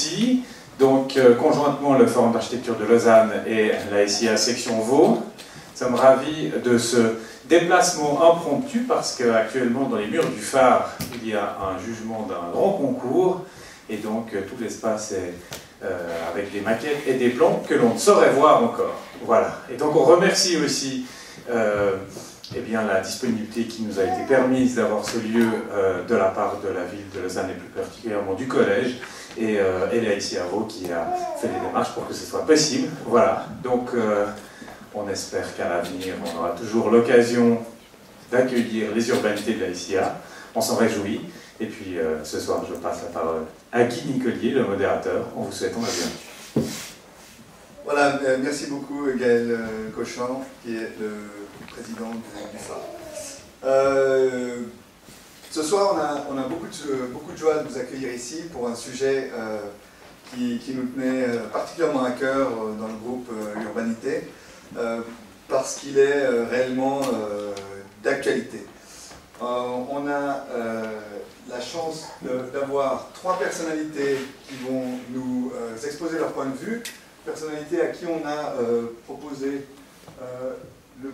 ici. Donc, conjointement, le Forum d'architecture de Lausanne et la SIA section Vaud. Nous sommes ravis de ce déplacement impromptu parce qu'actuellement, dans les murs du phare, il y a un jugement d'un grand concours. Et donc, tout l'espace est avec des maquettes et des plans que l'on ne saurait voir encore. Voilà. Et donc, on remercie aussi eh bien, la disponibilité qui nous a été permise d'avoir ce lieu de la part de la ville de Lausanne et plus particulièrement du collège et la SIA Vaud qui a fait des démarches pour que ce soit possible. Voilà. Donc, on espère qu'à l'avenir, on aura toujours l'occasion d'accueillir les urbanités de la SIA. On s'en réjouit. Et puis, ce soir, je passe la parole à Guy Nicolier, le modérateur, en vous souhaitant la bienvenue. Voilà, merci beaucoup Gaël Cochin, qui est le président du phare. Ce soir, on a beaucoup de joie de vous accueillir ici pour un sujet qui nous tenait particulièrement à cœur dans le groupe Urbanité, parce qu'il est réellement d'actualité. On a la chance d'avoir trois personnalités qui vont nous exposer leur point de vue, personnalités à qui on a proposé le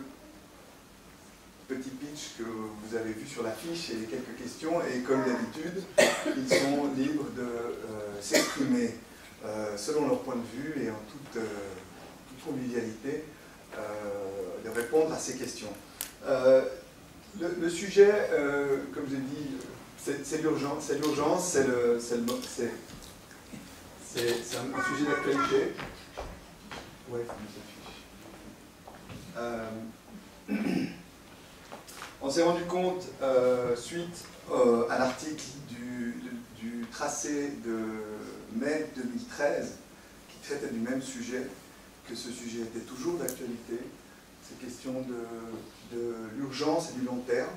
petit pitch que vous avez vu sur l'affiche et les quelques questions, et comme d'habitude, ils sont libres de s'exprimer selon leur point de vue et en toute convivialité, de répondre à ces questions. Le sujet, comme j'ai dit, c'est l'urgence, c'est un sujet d'actualité. Ouais, on s'est rendu compte, suite à l'article du tracé de mai 2013, qui traitait du même sujet, que ce sujet était toujours d'actualité, ces questions de l'urgence et du long terme,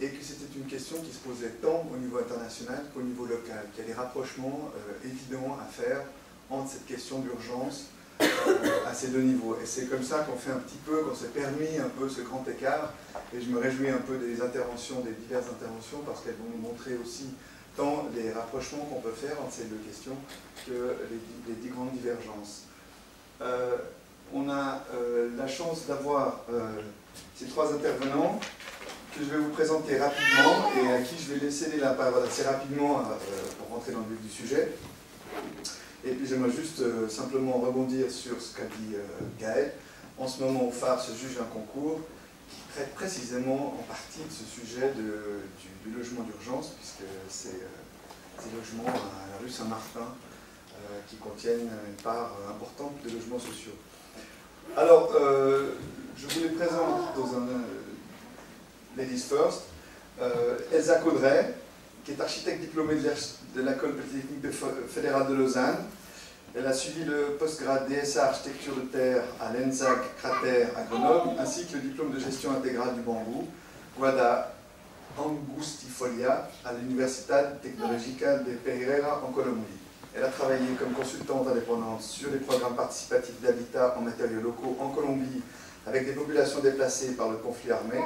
et que c'était une question qui se posait tant au niveau international qu'au niveau local, qu'il y a des rapprochements évidents à faire entre cette question d'urgence à ces deux niveaux. Et c'est comme ça qu'on fait un petit peu, qu'on s'est permis un peu ce grand écart, et je me réjouis un peu des interventions, des diverses interventions, parce qu'elles vont nous montrer aussi tant les rapprochements qu'on peut faire entre ces deux questions que les grandes divergences. On a la chance d'avoir ces trois intervenants que je vais vous présenter rapidement et à qui je vais laisser la parole assez rapidement pour rentrer dans le vif du sujet. Et puis j'aimerais juste simplement rebondir sur ce qu'a dit Gaël. En ce moment, au phare se juge un concours qui traite précisément en partie de ce sujet du logement d'urgence, puisque c'est des logements à la rue Saint-Martin qui contiennent une part importante de logements sociaux. Alors, je vous les présente dans un Ladies First. Elsa Caudray, qui est architecte diplômée de l'École polytechnique fédérale de Lausanne. Elle a suivi le postgrad DSA Architecture de Terre à l'ENSAC Cratère à Grenoble, ainsi que le diplôme de gestion intégrale du bambou, Guada Angustifolia, à l'Universidad Tecnológica de Pereira en Colombie. Elle a travaillé comme consultante indépendante sur les programmes participatifs d'habitat en matériaux locaux en Colombie avec des populations déplacées par le conflit armé.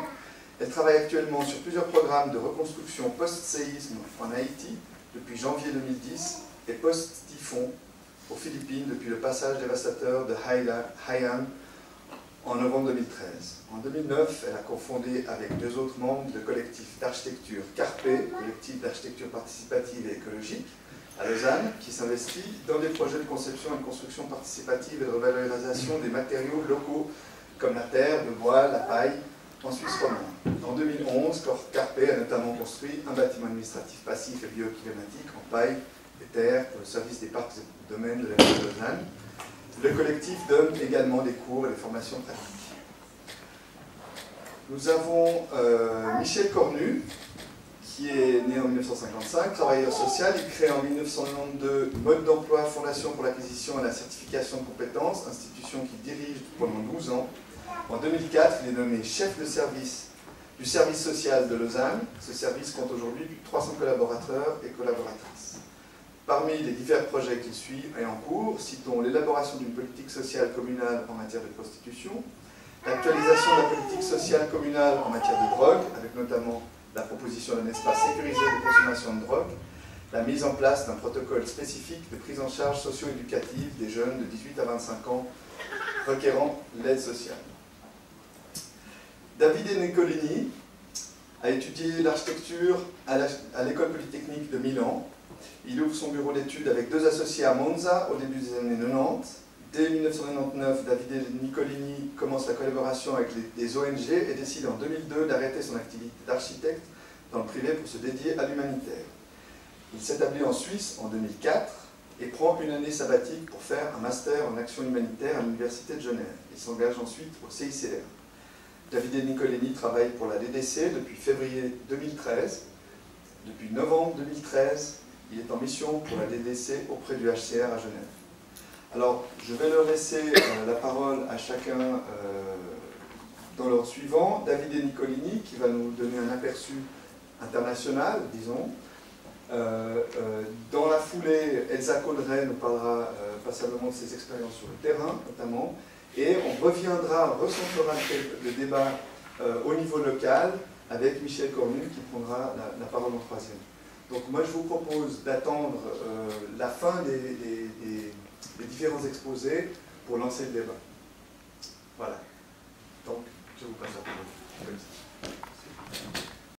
Elle travaille actuellement sur plusieurs programmes de reconstruction post-séisme en Haïti depuis janvier 2010 et post-typhon aux Philippines depuis le passage dévastateur de Haiyan en novembre 2013. En 2009, elle a cofondé avec deux autres membres le collectif d'architecture CARPE, collectif d'architecture participative et écologique, à Lausanne, qui s'investit dans des projets de conception et de construction participative et de revalorisation des matériaux locaux comme la terre, le bois, la paille, en Suisse romande. En 2011, CARPE a notamment construit un bâtiment administratif passif et bioclimatique en paille et terre pour le service des parcs et domaines de la ville de Lausanne. Le collectif donne également des cours et des formations pratiques. Nous avons Michel Cornu, qui est né en 1955, travailleur social. Il crée en 1992 Mode d'emploi Fondation pour l'acquisition et la certification de compétences, institution qu'il dirige pendant 12 ans. En 2004, il est nommé chef de service du service social de Lausanne. Ce service compte aujourd'hui plus de 300 collaborateurs et collaboratrices. Parmi les divers projets qu'il suit et en cours, citons l'élaboration d'une politique sociale communale en matière de prostitution, l'actualisation de la politique sociale communale en matière de drogue, avec notamment la proposition d'un espace sécurisé de consommation de drogue, la mise en place d'un protocole spécifique de prise en charge socio-éducative des jeunes de 18 à 25 ans requérant l'aide sociale. Davide Niccolini a étudié l'architecture à l'École Polytechnique de Milan. Il ouvre son bureau d'études avec 2 associés à Monza au début des années 90. Dès 1999, Davide Niccolini commence la collaboration avec des ONG et décide en 2002 d'arrêter son activité d'architecte dans le privé pour se dédier à l'humanitaire. Il s'établit en Suisse en 2004 et prend une année sabbatique pour faire un master en action humanitaire à l'Université de Genève. Il s'engage ensuite au CICR. Davide Niccolini travaille pour la DDC depuis février 2013. Depuis novembre 2013, il est en mission pour la DDC auprès du HCR à Genève. Alors, je vais leur laisser la parole à chacun dans l'ordre suivant. Davide Niccolini, qui va nous donner un aperçu international, disons. Dans la foulée, Elsa Colleret nous parlera passablement de ses expériences sur le terrain, notamment. Et on reviendra, recentrera le débat au niveau local avec Michel Cornu qui prendra la parole en troisième. Donc moi je vous propose d'attendre la fin des différents exposés pour lancer le débat. Voilà. Donc je vous passe la parole.